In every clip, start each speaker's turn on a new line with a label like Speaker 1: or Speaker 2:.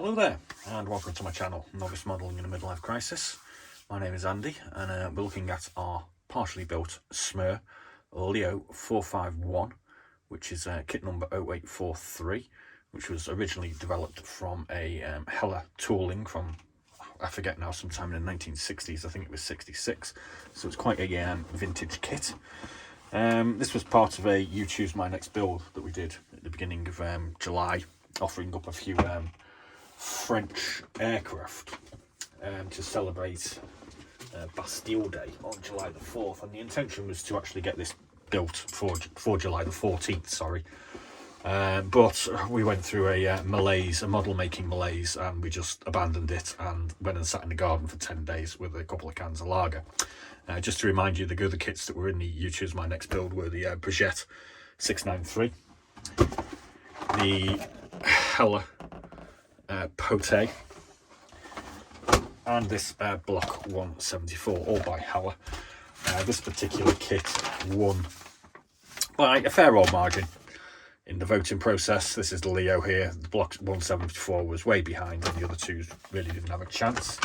Speaker 1: Hello there and welcome to my channel, Novice Modelling in a Midlife Crisis. My name is Andy and we're looking at our partially built SMER LeO 451, which is kit number 0843, which was originally developed from a Heller tooling from, I forget now, sometime in the 1960s. I think it was 66, so it's quite a vintage kit. This was part of a You Choose My Next Build that we did at the beginning of July, offering up a few French aircraft to celebrate Bastille Day on July the 4th, and the intention was to actually get this built for July the 14th, sorry. But we went through a model making malaise, and we just abandoned it and went and sat in the garden for 10 days with a couple of cans of lager. Just to remind you, the other kits that were in the You Choose My Next Build were the Brigitte 693, the Heller Pote, and this Block 174, all by Heller. This particular kit won by a fair old margin in the voting process. This is the LeO here. The Block 174 was way behind, and the other two really didn't have a chance.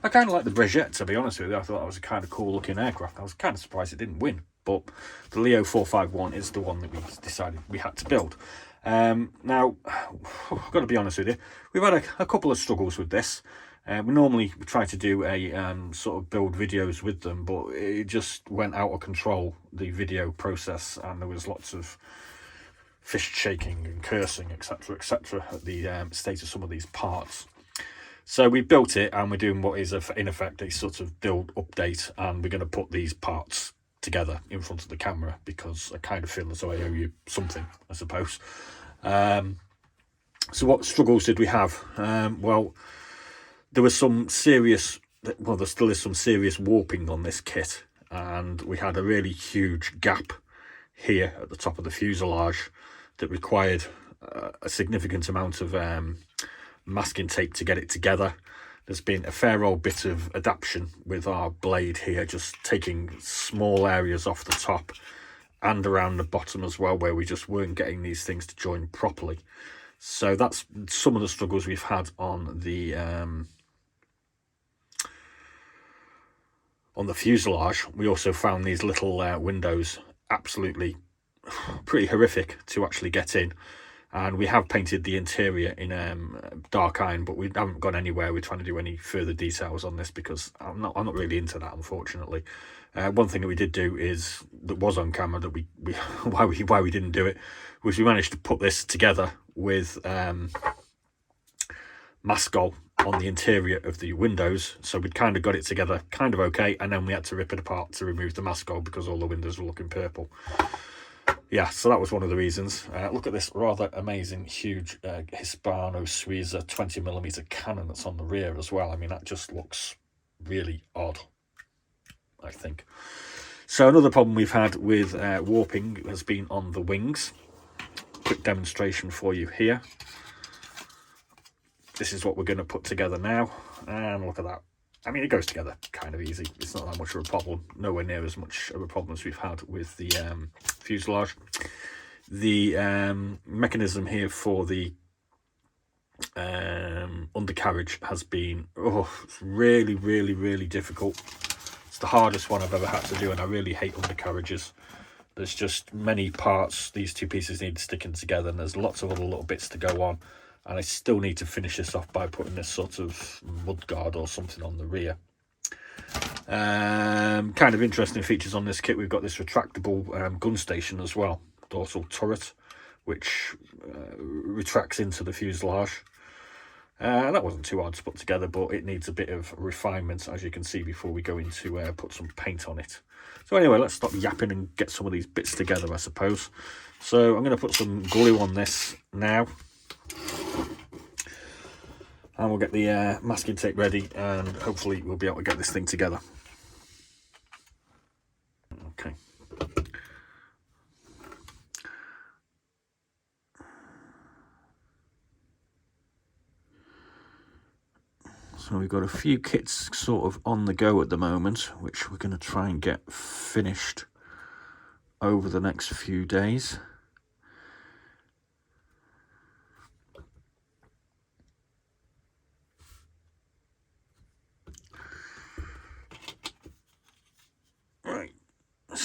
Speaker 1: I kind of like the Brigitte, to be honest with you. I thought that was a kind of cool looking aircraft. I was kind of surprised it didn't win, but the LeO 451 is the one that we decided we had to build. Now, I've got to be honest with you, we've had a couple of struggles with this. We normally try to do a sort of build videos with them, but it just went out of control, the video process, and there was lots of fist shaking and cursing, etc., etc., at the state of some of these parts. So we built it, and we're doing what is in effect a sort of build update, and we're going to put these parts together in front of the camera because I kind of feel as though I owe you something, I suppose. So what struggles did we have? Well, there was some serious, well, there still is some serious warping on this kit, and we had a really huge gap here at the top of the fuselage that required a significant amount of masking tape to get it together. There's been a fair old bit of adaptation with our blade here, just taking small areas off the top and around the bottom as well, where we just weren't getting these things to join properly. So that's some of the struggles we've had on the fuselage. We also found these little windows absolutely pretty horrific to actually get in. And we have painted the interior in dark iron, but we haven't gone anywhere. We're trying to do any further details on this because I'm not really into that, unfortunately. One thing that we did do is, that was on camera, that we why we didn't do it, was we managed to put this together with Mascol on the interior of the windows. So we'd kind of got it together kind of okay, and then we had to rip it apart to remove the Mascol because all the windows were looking purple. Yeah, so that was one of the reasons. Look at this rather amazing, huge Hispano-Suiza 20mm cannon that's on the rear as well. I mean, that just looks really odd, I think. So another problem we've had with warping has been on the wings. Quick demonstration for you here. This is what we're going to put together now, and look at that. I mean, it goes together kind of easy. It's not that much of a problem. Nowhere near as much of a problem as we've had with the fuselage. The mechanism here for the undercarriage has been really, really, really difficult. It's the hardest one I've ever had to do, and I really hate undercarriages. There's just many parts. These two pieces need sticking together, and there's lots of other little bits to go on. And I still need to finish this off by putting this sort of mud guard or something on the rear. Kind of interesting features on this kit. We've got this retractable gun station as well, dorsal turret, which retracts into the fuselage. That wasn't too hard to put together, but it needs a bit of refinement, as you can see, before we go into put some paint on it. So anyway, let's stop yapping and get some of these bits together, I suppose. So I'm going to put some glue on this now. And we'll get the masking tape ready, and hopefully we'll be able to get this thing together. Okay. So we've got a few kits sort of on the go at the moment, which we're going to try and get finished over the next few days.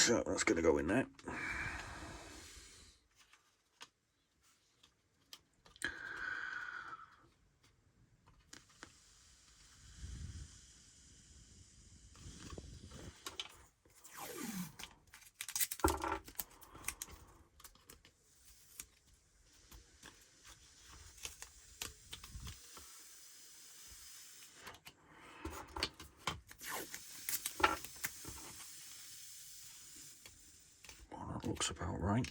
Speaker 1: So that's going to go in there. Well, that looks about right.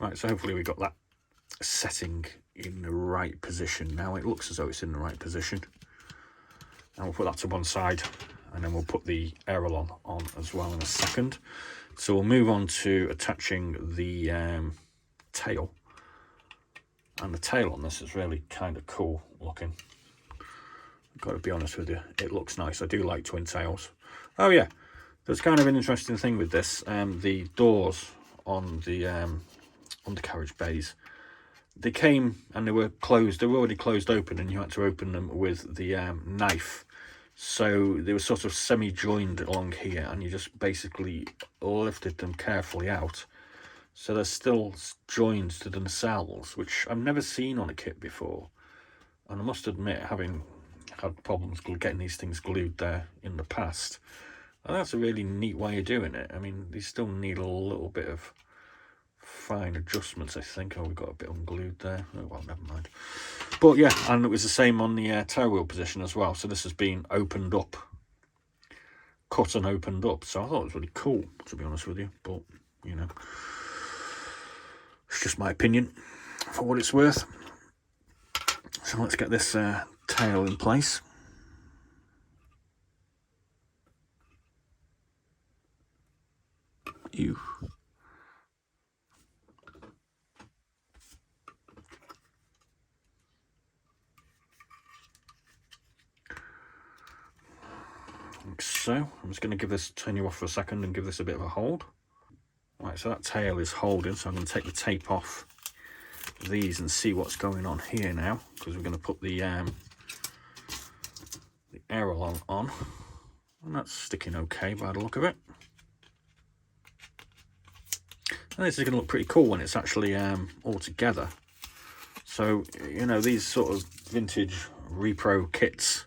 Speaker 1: Right, so hopefully we got that setting in the right position now. It looks as though it's in the right position. And we'll put that to one side, and then we'll put the aileron on as well in a second. So we'll move on to attaching the tail. And the tail on this is really kind of cool looking. I've got to be honest with you, it looks nice. I do like twin tails. Oh yeah, there's kind of an interesting thing with this. The doors on the undercarriage bays, they came and they were closed. They were already closed open, and you had to open them with the knife. So they were sort of semi-joined along here, and you just basically lifted them carefully out. So there's still joins to the nacelles, which I've never seen on a kit before. And I must admit, having had problems getting these things glued there in the past, and that's a really neat way of doing it. I mean, they still need a little bit of fine adjustments, I think. Oh, we've got a bit unglued there. Oh, well, never mind. But yeah, and it was the same on the tail wheel position as well. So this has been opened up, cut and opened up. So I thought it was really cool, to be honest with you. But, you know, it's just my opinion for what it's worth. So let's get this tail in place. Ew. Like so. I'm just going to give this, turn you off for a second and give this a bit of a hold. Right, so that tail is holding, so I'm going to take the tape off these and see what's going on here now, because we're going to put the aileron on, and that's sticking okay by the look of it. And this is going to look pretty cool when it's actually all together. So, you know, these sort of vintage repro kits,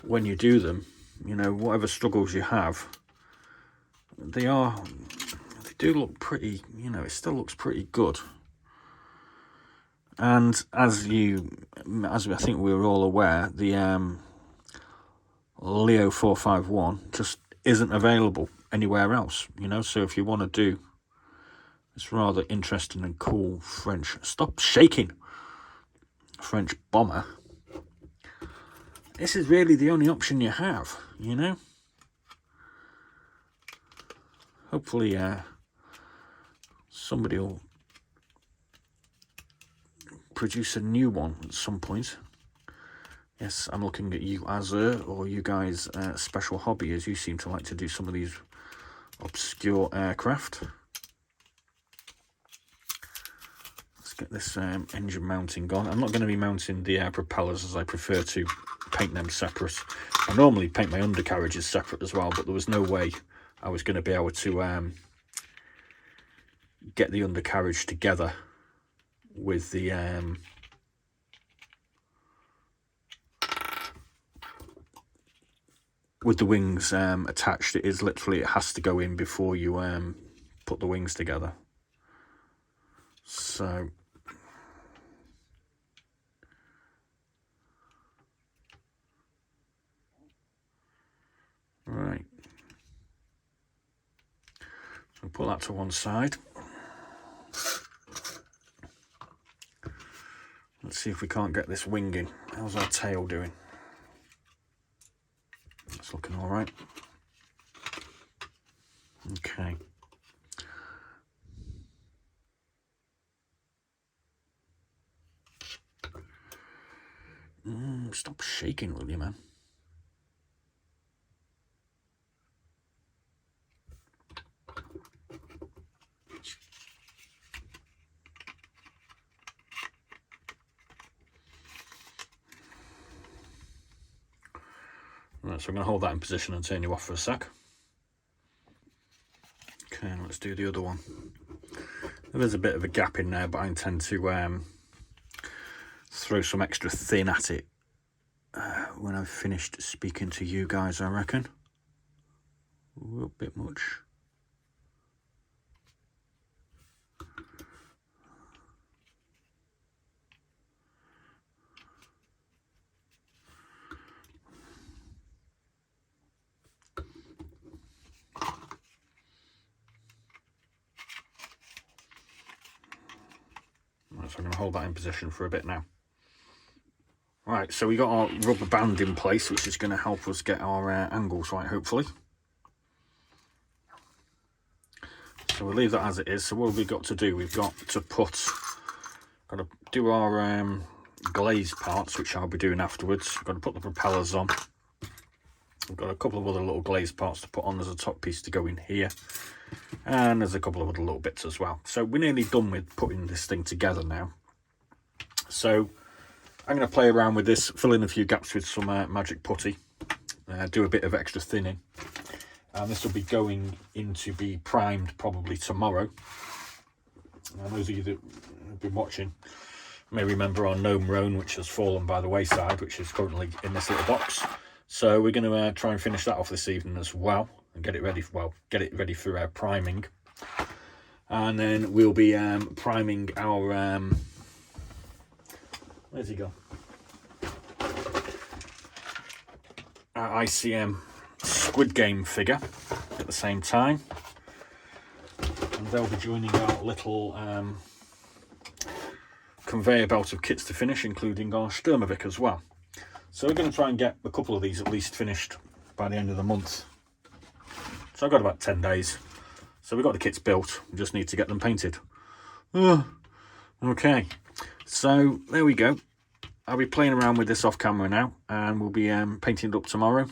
Speaker 1: when you do them, you know, whatever struggles you have, they do look pretty, you know, it still looks pretty good. And as I think we were all aware, the LeO 451 just isn't available anywhere else, you know. So if you want to do this rather interesting and cool French, stop shaking, French bomber, this is really the only option you have, you know. Hopefully somebody will produce a new one at some point. Yes, I'm looking at you, Azure, or you guys, Special Hobby, as you seem to like to do some of these obscure aircraft. Let's get this engine mounting on. I'm not going to be mounting the propellers, as I prefer to paint them separate. I normally paint my undercarriages separate as well, but there was no way I was going to be able to get the undercarriage together with the wings attached. It is literally, it has to go in before you put the wings together. So right, so put that to one side. Let's see if we can't get this wing in. How's our tail doing? It's looking all right. Okay. Stop shaking, will you, man? Right, so I'm going to hold that in position and turn you off for a sec. Okay, let's do the other one. There's a bit of a gap in there, but I intend to throw some extra thin at it when I've finished speaking to you guys, I reckon. A little bit much. Right, so I'm going to hold that in position for a bit now. Right, so we got our rubber band in place, which is going to help us get our angles right, hopefully. So we'll leave that as it is. So what have we got to do? We've got to do our glaze parts, which I'll be doing afterwards. We've got to put the propellers on. We've got a couple of other little glaze parts to put on. There's a top piece to go in here. And there's a couple of other little bits as well. So we're nearly done with putting this thing together now. So I'm going to play around with this, fill in a few gaps with some magic putty, do a bit of extra thinning. And this will be going in to be primed probably tomorrow. And those of you that have been watching may remember our gnome roan, which has fallen by the wayside, which is currently in this little box. So we're going to try and finish that off this evening as well, and get it ready for our priming. And then we'll be priming our where's he gone? Our ICM Squid Game figure at the same time, and they'll be joining our little conveyor belt of kits to finish, including our Sturmovik as well. So we're going to try and get a couple of these at least finished by the end of the month. So I've got about 10 days. So we've got the kits built, we just need to get them painted. Okay, so there we go. I'll be playing around with this off camera now, and we'll be painting it up tomorrow.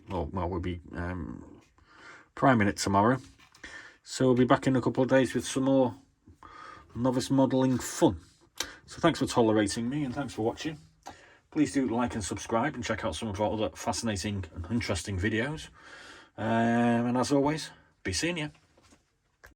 Speaker 1: Well, we'll be priming it tomorrow. So we'll be back in a couple of days with some more novice modelling fun. So thanks for tolerating me, and thanks for watching. Please do like and subscribe, and check out some of our other fascinating and interesting videos. And as always, be seeing you.